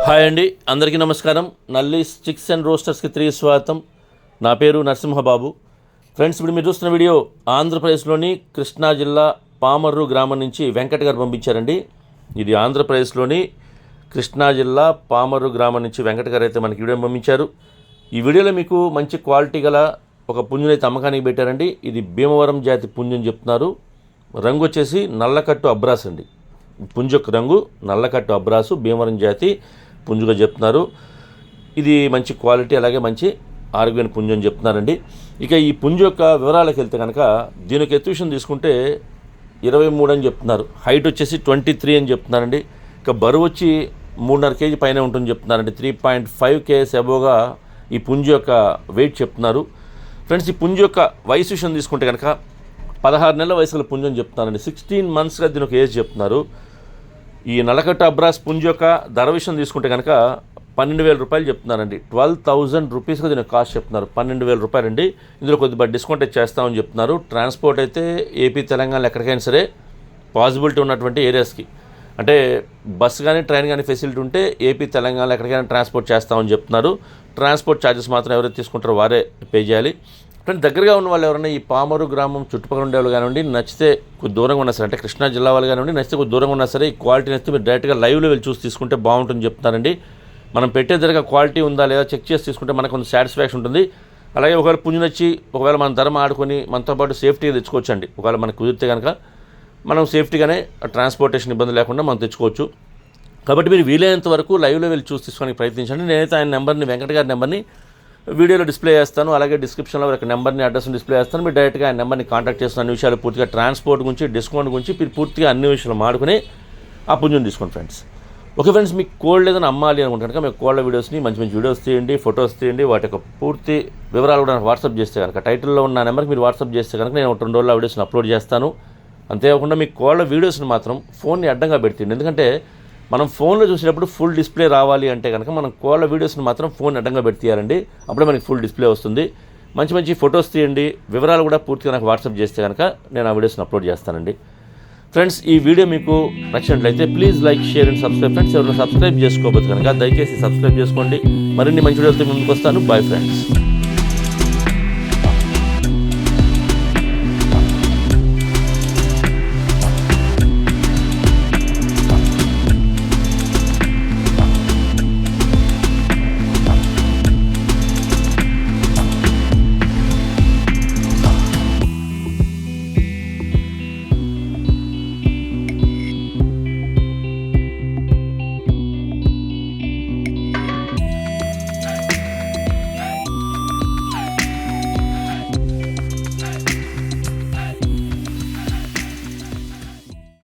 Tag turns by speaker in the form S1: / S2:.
S1: Hi అండి, అందరికీ నమస్కారం. నల్లీస్ చిక్స్ అండ్ రోస్టర్స్కి తిరిగి స్వాగతం. నా పేరు నరసింహబాబు. ఫ్రెండ్స్, ఇప్పుడు మీరు చూస్తున్న వీడియో ఆంధ్రప్రదేశ్లోని కృష్ణా జిల్లా పామర్రు గ్రామం నుంచి వెంకట్ గారు పంపించారండి. ఇది ఆంధ్రప్రదేశ్లోని కృష్ణా జిల్లా పామర్రు గ్రామం నుంచి వెంకట్ గారు అయితే మనకి వీడియో పంపించారు. ఈ వీడియోలో మీకు మంచి క్వాలిటీ గల ఒక పుంజునైతే అమ్మకానికి పెట్టారండి. ఇది భీమవరం జాతి పుంజు అని చెప్తున్నారు. రంగు వచ్చేసి నల్లకట్టు అబ్రాస్ అండి. పుంజు యొక్క రంగు నల్లకట్టు అబ్రాసు, భీమవరం జాతి పుంజుగా చెప్తున్నారు. ఇది మంచి క్వాలిటీ, అలాగే మంచి ఆరోగ్యమైన పుంజు అని చెప్తున్నారండి. ఇక ఈ పుంజు యొక్క వివరాలకు వెళ్తే కనుక దీనికి ఎత్తు విషయం తీసుకుంటే 23 అని చెప్తున్నారు. హైట్ వచ్చేసి 23 అని చెప్తున్నారండి. ఇక బరువు వచ్చి 3.5 కేజీ పైన ఉంటుంది చెప్తున్నారండి. 3.5 కేజీస్ అబోవ్గా ఈ పుంజు యొక్క వెయిట్ చెప్తున్నారు. ఫ్రెండ్స్, ఈ పుంజు యొక్క వయసు విషయం తీసుకుంటే కనుక 16 నెలల వయసులో పుంజు అని చెప్తున్నారండి. 16 మంత్స్గా దీని ఒక ఏజ్ చెప్తున్నారు. ఈ నల్లకట్టు అబ్రాస్ పుంజు యొక్క ధర విషయం తీసుకుంటే కనుక 12,000 రూపాయలు చెప్తున్నారండి. 12,000 రూపీస్గా దీనికి కాస్ట్ చెప్తున్నారు. 12,000 రూపాయలు అండి. ఇందులో కొద్దిగా డిస్కౌంట్ అయితే చేస్తామని చెప్తున్నారు. ట్రాన్స్పోర్ట్ అయితే ఏపీ తెలంగాణలో ఎక్కడికైనా సరే పాసిబిలిటీ ఉన్నటువంటి ఏరియాస్కి, అంటే బస్ కానీ ట్రైన్ కానీ ఫెసిలిటీ ఉంటే ఏపీ తెలంగాణలో ఎక్కడికైనా ట్రాన్స్పోర్ట్ చేస్తామని చెప్తున్నారు. ట్రాన్స్పోర్ట్ ఛార్జెస్ మాత్రం ఎవరైతే తీసుకుంటారో వారే పే చేయాలి. ఫ్రెండ్, దగ్గరగా ఉన్న వాళ్ళు ఎవరైనా ఈ పామరు గ్రామం చుట్టుపక్కల ఉండేవాళ్ళు కానివ్వండి, నచ్చితే కొద్ది దూరంగా ఉన్నా సరే, అంటే కృష్ణా జిల్లా వాళ్ళు కానివ్వండి, నచ్చితే కొద్ది దూరంగా ఉన్నా సరే ఈ క్వాలిటీ నచ్చితే మీరు డైరెక్ట్గా లైవ్లో వెళ్ళి చూసి తీసుకుంటే బాగుంటుందని చెప్తున్నారండి. మనం పెట్టే ధరగా క్వాలిటీ ఉందా లేదా చెక్ చేసి తీసుకుంటే మనకు కొంచెం సాటిస్ఫాక్షన్ ఉంటుంది. అలాగే ఒకవేళ పుంజు నచ్చి ఒకవేళ మన ధర ఆడుకొని మనతో పాటు సేఫ్టీగా తెచ్చుకోవచ్చండి. ఒకవేళ మనకు కుదిరితే కనుక మనం సేఫ్టీగానే ట్రాన్స్పోర్టేషన్ ఇబ్బంది లేకుండా మనం తెచ్చుకోవచ్చు. కాబట్టి మీరు వీలైనంత వరకు లైవ్లో వెళ్ళి చూసి తీసుకోవడానికి ప్రయత్నించండి. నేనైతే ఆయన నెంబర్ని, వెంకట గారి నెంబర్ని వీడియోలో డిస్ప్లే చేస్తాను. అలాగే డిస్క్రిప్షన్లో ఒక నెంబర్ని, అడ్రస్ని డిస్ప్లే చేస్తాను. మీరు డైరెక్ట్గా ఆయన నెంబర్ని కాంటాక్ట్ చేస్తున్న అన్ని విషయాలు పూర్తిగా ట్రాన్స్పోర్ట్ గురించి, డిస్కౌంట్ గురించి మీరు పూర్తిగా అన్ని విషయాలు మాడుకుని ఆ పుంజుని తీసుకోండి ఫ్రెండ్స్. ఓకే ఫ్రెండ్స్, మీకు కోల్డ్ ఏదైనా అమ్మాలి అనుకుంటే కనుక మీకు కోళ్ళ వీడియోస్ని మంచి మంచి వీడియోస్ తీయండి, ఫొటోస్ తీయండి. వాటి యొక్క పూర్తి వివరాలు కూడా నాకు వాట్సాప్ చేస్తే కనుక, టైటిల్లో ఉన్న నెంబర్కి మీరు వాట్సాప్ చేస్తే కనుక నేను 2 రోజుల్లో ఆ వీడియోస్ని అప్లోడ్ చేస్తాను. అంతేకాకుండా మీకు కోళ్ళ వీడియోస్ని మాత్రం ఫోన్ని అడ్డంగా పెడుతుంది. ఎందుకంటే మనం ఫోన్లో చూసేటప్పుడు ఫుల్ డిస్ప్లే రావాలి అంటే కనుక మనం కోళ్ళ వీడియోస్ని మాత్రం ఫోన్ అడ్డంగా పెడితేయాలండి. అప్పుడే మనకి ఫుల్ డిస్ప్లే వస్తుంది. మంచి మంచి ఫొటోస్ తీయండి, వివరాలు కూడా పూర్తిగా నాకు వాట్సాప్ చేస్తే కనుక నేను ఆ వీడియోస్ని అప్లోడ్ చేస్తానండి. ఫ్రెండ్స్, ఈ వీడియో మీకు నచ్చినట్లయితే please like, share and subscribe. Friends, ఎవరైనా సబ్స్క్రైబ్ చేసుకోకపోతే కనుక దయచేసి సబ్స్క్రైబ్ చేసుకోండి. మరిన్ని మంచి వీడియోలతో ముందుకు వస్తాను. Bye friends.